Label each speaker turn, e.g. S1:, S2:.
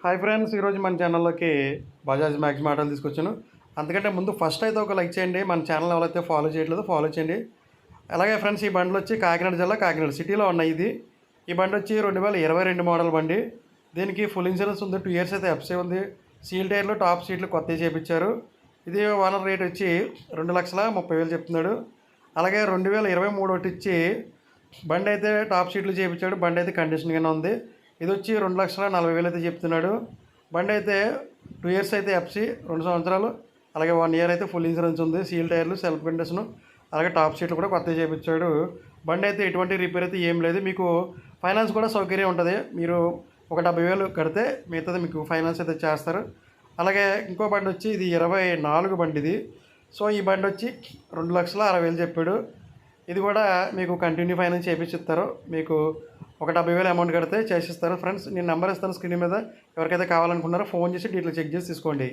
S1: Hi friends, ఈరోజు మన ఛానల్లోకి బజాజ్ మ్యాక్స్ మోడల్ తీసుకొచ్చాను. అందుకంటే ముందు ఫస్ట్ అయితే ఒక లైక్ చేయండి. మన ఛానల్ ఎవరైతే ఫాలో చేయట్లేదో ఫాలో చేయండి. అలాగే ఫ్రెండ్స్, ఈ బండ్లు వచ్చి కాకినాడ జిల్లా కాకినాడ సిటీలో ఉన్నాయి. ఈ బండి వచ్చి 2022 మోడల్ బండి. దీనికి ఫుల్ ఇన్సూరెన్స్ ఉంది. 2 ఇయర్స్ అయితే ఎఫ్సీ ఉంది. సీల్ టైర్లు, టాప్ సీట్లు కొత్తవి చేయించారు. ఇది ఓనర్ రేట్ వచ్చి 2,30,000 చెప్తున్నాడు. అలాగే 2023 ఒకటి ఇచ్చి బండి అయితే టాప్ సీట్లు చేయించాడు. బండి అయితే కండిషన్గానే ఉంది. ఇది వచ్చి 2,40,000 అయితే చెప్తున్నాడు. బండి అయితే 2 ఇయర్స్ అయితే ఎఫ్సీ, 2 సంవత్సరాలు, అలాగే 1 ఇయర్ అయితే ఫుల్ ఇన్సూరెన్స్ ఉంది. సీల్ టైర్లు, సెల్ఫ్ కండిషన్, అలాగే టాప్ సీట్లు కూడా కొత్తగా చేయించాడు. బండి అయితే ఎటువంటి రిపేర్ అయితే ఏం లేదు. మీకు ఫైనాన్స్ కూడా సౌకర్యం ఉంటుంది. మీరు ఒక 70,000 కడితే మిగతాది మీకు ఫైనాన్స్ అయితే చేస్తారు. అలాగే ఇంకో బండి వచ్చి ఇది 24 బండి ఇది. సో ఈ బండి వచ్చి 2,60,000 చెప్పాడు. ఇది కూడా మీకు కంటిన్యూ ఫైనాన్స్ చేయించిస్తారు. మీకు ఒక 70,000 అమౌంట్ కడితే చేసిస్తారు. ఫ్రెండ్స్, నేను నెంబర్ ఇస్తాను స్క్రీన్ మీద. ఎవరికైతే కావాలనుకున్నారో ఫోన్ చేసి డీటెయిల్ చెక్ చేసి తీసుకోండి.